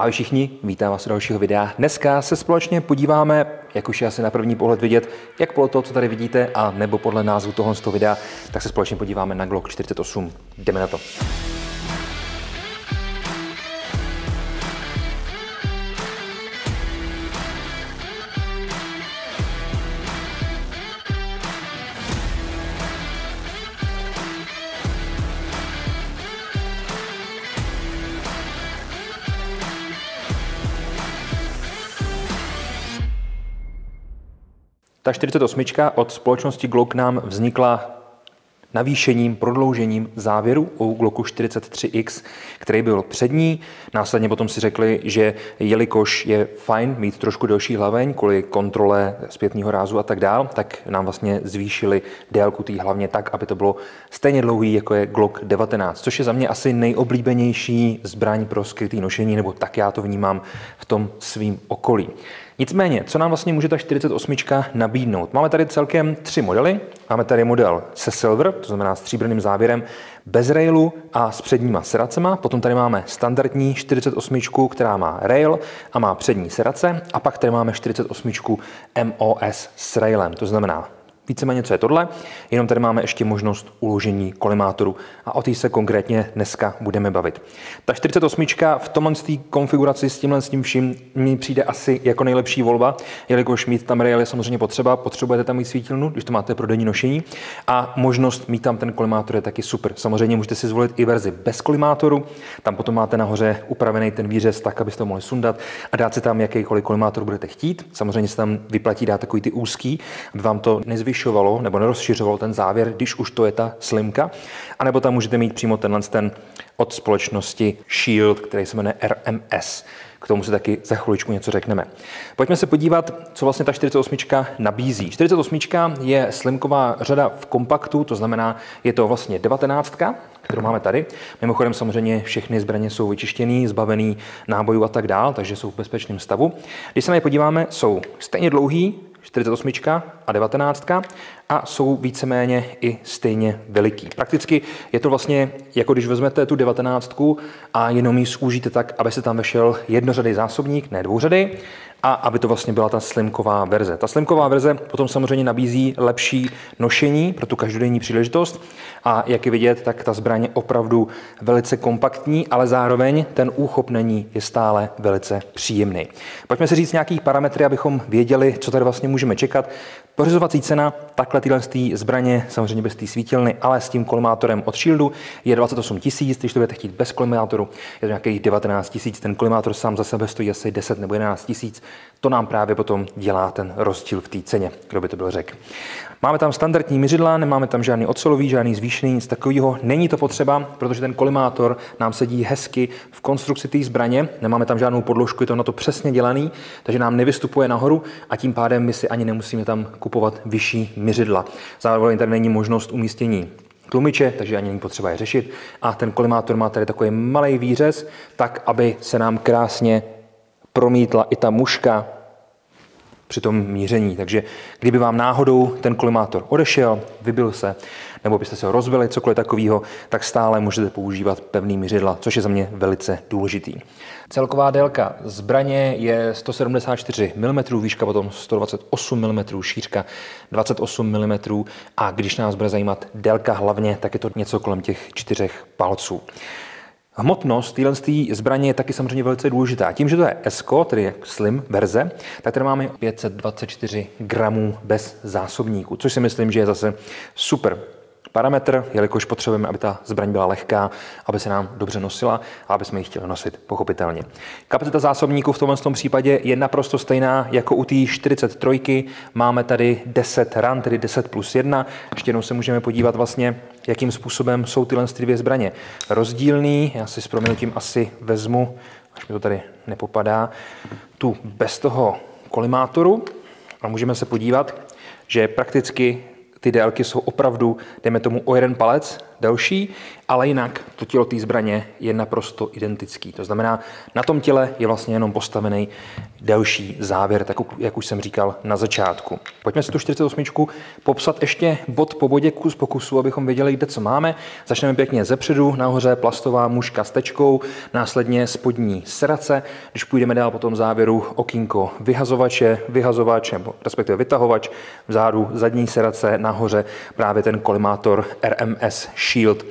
Ahoj všichni, vítám vás u dalšího videa. Dneska se společně podíváme, jak už je asi na první pohled vidět, jak podle toho, co tady vidíte, a nebo podle názvu tohoto videa, tak se společně podíváme na Glock 48. Jdeme na to. Ta 48 od společnosti Glock nám vznikla navýšením, prodloužením závěru u Glocku 43X, který byl přední. Následně potom si řekli, že jelikož je fajn mít trošku delší hlaveň kvůli kontrole zpětného rázu a tak dál, tak nám vlastně zvýšili délku té hlavně tak, aby to bylo stejně dlouhý, jako je Glock 19, což je za mě asi nejoblíbenější zbraň pro skrytý nošení, nebo tak já to vnímám v tom svým okolí. Nicméně, co nám vlastně může ta 48 nabídnout? Máme tady celkem 3 modely. Máme tady model se silver, to znamená stříbrným závěrem, bez railu a s předníma seracema. Potom tady máme standardní 48, která má rail a má přední serace. A pak tady máme 48 MOS s railem, to znamená víceméně, co je tohle, jenom tady máme ještě možnost uložení kolimátoru a o té se konkrétně dneska budeme bavit. Ta 48 v tomhle konfiguraci s tímhle vším mi přijde asi jako nejlepší volba, jelikož mít tam rail je samozřejmě potřeba, potřebujete tam mít svítilnu, když to máte pro denní nošení, a možnost mít tam ten kolimátor je taky super. Samozřejmě můžete si zvolit i verzi bez kolimátoru, tam potom máte nahoře upravený ten výřez tak, abyste to mohli sundat a dát si tam jakýkoliv kolimátor budete chtít. Samozřejmě se tam vyplatí dát takový ty úzký, aby vám to nezvyšovalo nebo nerozšiřovalo ten závěr, když už to je ta slimka, anebo tam můžete mít přímo tenhle od společnosti Shield, který se jmenuje RMS. K tomu si taky za chviličku něco řekneme. Pojďme se podívat, co vlastně ta 48 nabízí. 48 je slimková řada v kompaktu, to znamená, je to vlastně 19, kterou máme tady. Mimochodem samozřejmě všechny zbraně jsou vyčištěný, zbavený nábojů a tak dál, takže jsou v bezpečném stavu. Když se na ně podíváme, jsou stejně dlouhý, 48 a 19, a jsou víceméně i stejně veliký. Prakticky je to vlastně, jako když vezmete tu 19 a jenom ji zúžíte tak, aby se tam vešel jednořadý zásobník, ne dvouřadý, a aby to vlastně byla ta slimková verze. Ta slimková verze potom samozřejmě nabízí lepší nošení pro tu každodenní příležitost a jak je vidět, tak ta zbraň je opravdu velice kompaktní, ale zároveň ten úchop na ní je stále velice příjemný. Pojďme si říct nějaký parametry, abychom věděli, co tady vlastně můžeme čekat. Pořizovací cena takhle tyhle zbraně, samozřejmě bez té svítilny, ale s tím kolimátorem od Shieldu, je 28 000, když to budete chtít bez kolimátoru, je to nějakých 19 000, ten kolimátor sám za sebe stojí asi 10 nebo 11 000, to nám právě potom dělá ten rozdíl v té ceně, kdo by to byl řekl. Máme tam standardní měřidla, nemáme tam žádný ocelový, žádný zvýšený, nic takového, není to potřeba, protože ten kolimátor nám sedí hezky v konstrukci té zbraně, nemáme tam žádnou podložku, je to na to přesně dělaný, takže nám nevystupuje nahoru a tím pádem my si ani nemusíme tam kupovat vyšší měřidla. Zároveň tady není možnost umístění tlumiče, takže ani není potřeba je řešit, a ten kolimátor má tady takový malý výřez, tak aby se nám krásně promítla i ta muška při tom míření. Takže kdyby vám náhodou ten kolimátor odešel, vybil se, nebo byste se ho rozbili, cokoliv takového, tak stále můžete používat pevný měřidla, což je za mě velice důležitý. Celková délka zbraně je 174 mm, výška potom 128 mm, šířka 28 mm, a když nás bude zajímat délka hlavně, tak je to něco kolem těch 4 palců. Hmotnost téhle zbraně je taky samozřejmě velice důležitá. Tím, že to je S, tedy slim verze, tak tady máme 524 gramů bez zásobníku, což si myslím, že je zase super parametr, jelikož potřebujeme, aby ta zbraň byla lehká, aby se nám dobře nosila a aby jsme ji chtěli nosit pochopitelně. Kapacita zásobníku v tomhle případě je naprosto stejná jako u té 43. Máme tady 10 ran, tedy 10+1. Ještě jednou se můžeme podívat vlastně, jakým způsobem jsou tyhle dvě zbraně rozdílný. Já si s prominutím asi vezmu, až mi to tady nepopadá, tu bez toho kolimátoru a můžeme se podívat, že prakticky Ty délky jsou opravdu, dejme tomu, o 1 palec delší, ale jinak to tělo té zbraně je naprosto identický. To znamená, na tom těle je vlastně jenom postavený delší závěr, tak jak už jsem říkal na začátku. Pojďme si tu 48 popsat ještě bod po bodě, kus po kusu, abychom věděli, kde co máme. Začneme pěkně zepředu, nahoře plastová muška s tečkou, následně spodní serace. Když půjdeme dál po tom závěru, okýnko vyhazovač, nebo respektive vytahovač, vzadu zadní serace, nahoře právě ten kolimátor RMS Shield.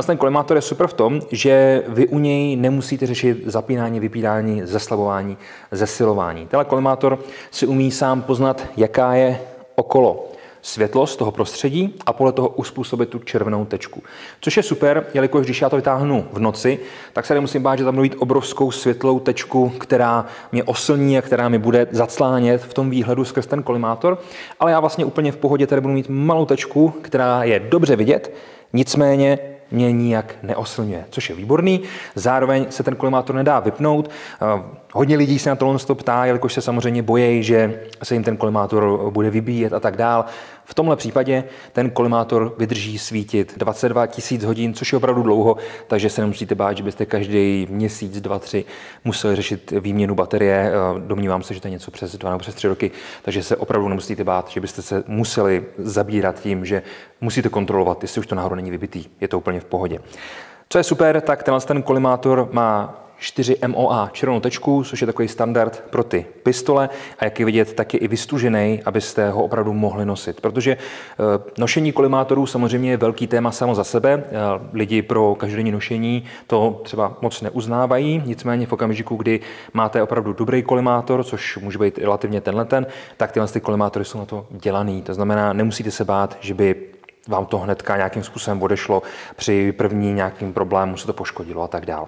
Ten kolimátor je super v tom, že vy u něj nemusíte řešit zapínání, vypínání, zeslabování, zesilování. Tenhle kolimátor si umí sám poznat, jaká je okolo světlost toho prostředí a podle toho uspůsobit tu červenou tečku. Což je super, jelikož když já to vytáhnu v noci, tak se nemusím bát, že tam budu mít obrovskou světlou tečku, která mě oslní a která mi bude zaclánět v tom výhledu skrz ten kolimátor, ale já vlastně úplně v pohodě tady budu mít malou tečku, která je dobře vidět, nicméně mě nijak neoslňuje, což je výborný. Zároveň se ten kolimátor nedá vypnout. Hodně lidí se na tohle ptá, jelikož se samozřejmě bojí, že se jim ten kolimátor bude vybíjet a tak dál. V tomhle případě ten kolimátor vydrží svítit 22 000 hodin, což je opravdu dlouho, takže se nemusíte bát, že byste každý měsíc, 2, 3 museli řešit výměnu baterie. Domnívám se, že to je něco přes 2 nebo přes 3 roky, takže se opravdu nemusíte bát, že byste se museli zabírat tím, že musíte kontrolovat, jestli už to náhodou není vybitý. Je to úplně v pohodě. Co je super, tak ten kolimátor má 4 MOA červenou tečku, což je takový standard pro ty pistole a jak je vidět, tak je i vystužený, abyste ho opravdu mohli nosit. Protože nošení kolimátorů samozřejmě je velký téma samo za sebe. Lidi pro každodenní nošení to třeba moc neuznávají, nicméně v okamžiku, kdy máte opravdu dobrý kolimátor, což může být relativně tenhleten, tak tyhle kolimátory jsou na to dělaný. To znamená, nemusíte se bát, že by vám to hnedka nějakým způsobem odešlo, při první nějakým problému se to poškodilo a tak dál.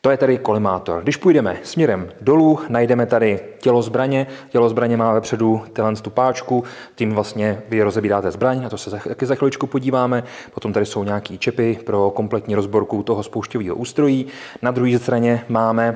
To je tady kolimátor. Když půjdeme směrem dolů, najdeme tady tělo zbraně. Tělo zbraně má vepředu tu páčku, tím vlastně vy rozebíráte zbraň, na to se taky za chviličku podíváme. Potom tady jsou nějaký čepy pro kompletní rozborku toho spouštěvého ústrojí. Na druhé straně máme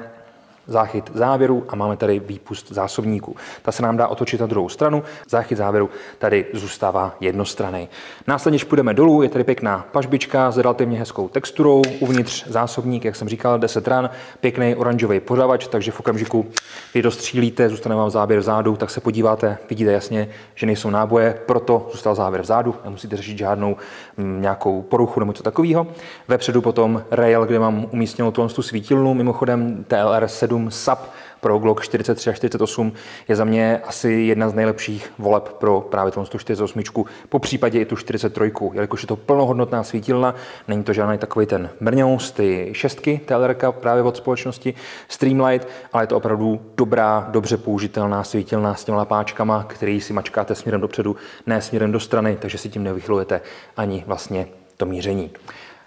záchyt závěru a máme tady výpust zásobníků. Ta se nám dá otočit na druhou stranu, záchyt závěru tady zůstává jednostranný. Následně, když půjdeme dolů, je tady pěkná pažbička s relativně hezkou texturou, uvnitř zásobník, jak jsem říkal, 10 ran, pěkný oranžový pořavač, takže v okamžiku, kdy dostřílíte, zůstane vám záběr vzadu, tak se podíváte, vidíte jasně, že nejsou náboje, proto zůstal záběr vzadu, nemusíte řešit žádnou nějakou poruchu nebo něco takového. Vepředu potom rail, kde mám umístěnou tu svítilnu, mimochodem TLR7 SAP pro Glock 43 a 48 je za mě asi jedna z nejlepších voleb pro právě tu 48, po případě i tu 43, jelikož je to plnohodnotná svítilna, není to žádný takový ten mrňous, ty 6 TLR právě od společnosti Streamlight, ale je to opravdu dobrá, dobře použitelná svítilna s těma páčkama, který si mačkáte směrem dopředu, ne směrem do strany, takže si tím nevychylujete ani vlastně to míření.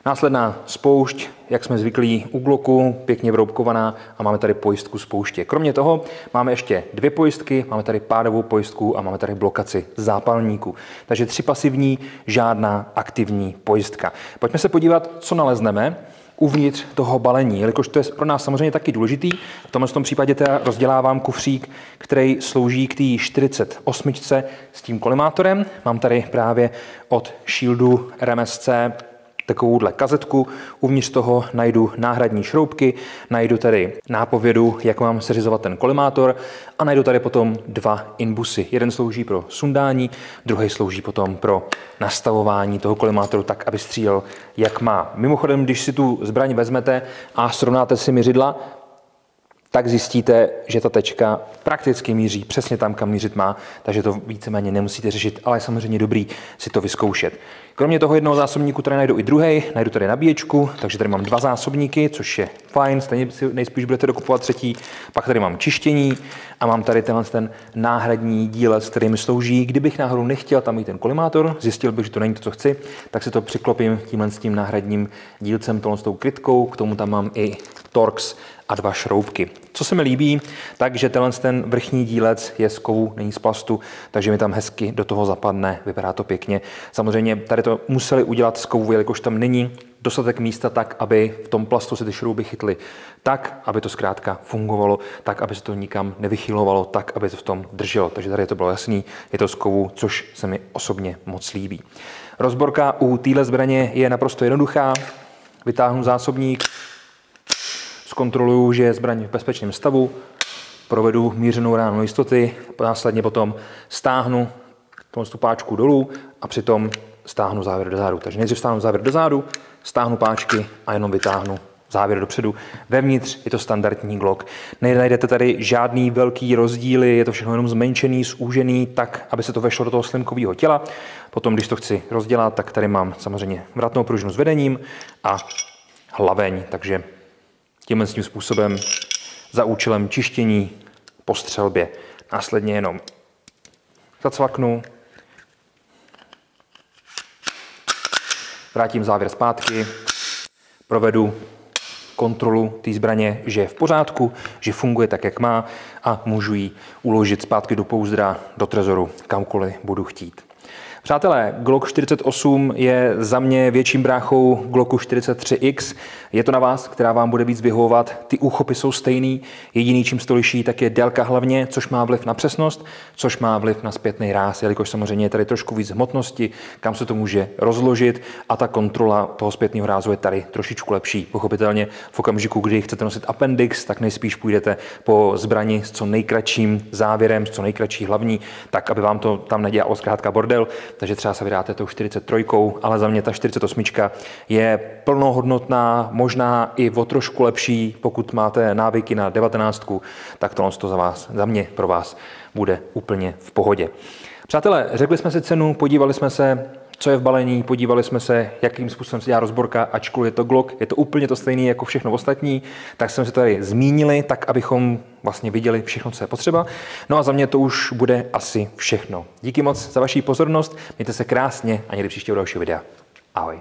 Následná spoušť, jak jsme zvyklí u Glocku, pěkně vroubkovaná a máme tady pojistku spouště. Kromě toho máme ještě 2 pojistky, máme tady pádovou pojistku a máme tady blokaci zápalníku. Takže 3 pasivní, žádná aktivní pojistka. Pojďme se podívat, co nalezneme uvnitř toho balení, jelikož to je pro nás samozřejmě taky důležitý. V tomto případě teda rozdělávám kufřík, který slouží k té 48 s tím kolimátorem. Mám tady právě od Shieldu RMSC takovouhle kazetku, uvnitř toho najdu náhradní šroubky, najdu tady nápovědu, jak mám seřizovat ten kolimátor a najdu tady potom 2 inbusy. Jeden slouží pro sundání, druhý slouží potom pro nastavování toho kolimátoru tak, aby střílel jak má. Mimochodem, když si tu zbraň vezmete a srovnáte si měřidla, tak zjistíte, že ta tečka prakticky míří přesně tam, kam mířit má, takže to víceméně nemusíte řešit, ale je samozřejmě dobrý si to vyzkoušet. Kromě toho jednoho zásobníku tady najdu i druhý, najdu tady nabíječku, takže tady mám 2 zásobníky, což je fajn, stejně si nejspíš budete dokupovat třetí. Pak tady mám čištění a mám tady ten náhradní dílec, který mi slouží. Kdybych náhodou nechtěl tam mít ten kolimátor, zjistil bych, že to není to, co chci, tak si to přiklopím tímhle s tím náhradním dílcem, s tou krytkou, k tomu tam mám i Torx a 2 šroubky. Co se mi líbí, takže ten vrchní dílec je z kovu, není z plastu, takže mi tam hezky do toho zapadne, vypadá to pěkně. Samozřejmě tady to museli udělat z kovu, jelikož tam není dostatek místa tak, aby v tom plastu se ty šrouby chytly tak, aby to zkrátka fungovalo, tak, aby se to nikam nevychylovalo, tak, aby to v tom drželo. Takže tady to bylo jasný, je to z kovu, což se mi osobně moc líbí. Rozborka u téhle zbraně je naprosto jednoduchá. Vytáhnu zásobník, zkontroluju, že je zbraň v bezpečném stavu, provedu mířenou ránu jistoty, následně potom stáhnu tu páčku dolů a přitom stáhnu závěr do zádu. Takže nejdřív stáhnu závěr do zádu, stáhnu páčky a jenom vytáhnu závěr dopředu. Vevnitř je to standardní Glock. Nenajdete tady žádný velký rozdíly, je to všechno jenom zmenšený, zúžený, tak, aby se to vešlo do toho slimkového těla. Potom, když to chci rozdělat, tak tady mám samozřejmě vratnou pružinu s vedením a hlaveň, takže tímhle tím způsobem za účelem čištění po střelbě. Následně jenom zacvaknu, vrátím závěr zpátky, provedu kontrolu té zbraně, že je v pořádku, že funguje tak, jak má a můžu ji uložit zpátky do pouzdra, do trezoru, kamkoliv budu chtít. Přátelé, Glock 48 je za mě větším bráchou Glocku 43X. Je to na vás, která vám bude víc vyhovovat. Ty úchopy jsou stejný. Jediný, čím to liší, tak je délka hlavně, což má vliv na přesnost, což má vliv na zpětný ráz, jelikož samozřejmě je tady trošku víc hmotnosti, kam se to může rozložit a ta kontrola toho zpětného rázu je tady trošičku lepší. Pochopitelně v okamžiku, kdy chcete nosit appendix, tak nejspíš půjdete po zbrani s co nejkratším závěrem, s co nejkratší hlavní, tak aby vám to tam nedělalo zkrátka bordel. Takže třeba se vydáte tou 43, ale za mě ta 48 je plnohodnotná, možná i o trošku lepší, pokud máte návyky na 19, tak to za mě, pro vás bude úplně v pohodě. Přátelé, řekli jsme si cenu, podívali jsme se, co je v balení, podívali jsme se, jakým způsobem se dělá rozborka, ačkoliv je to Glock, je to úplně to stejné jako všechno ostatní, tak jsme se tady zmínili, tak abychom vlastně viděli všechno, co je potřeba. No a za mě to už bude asi všechno. Díky moc za vaši pozornost, mějte se krásně a někdy příště u dalšího videa. Ahoj.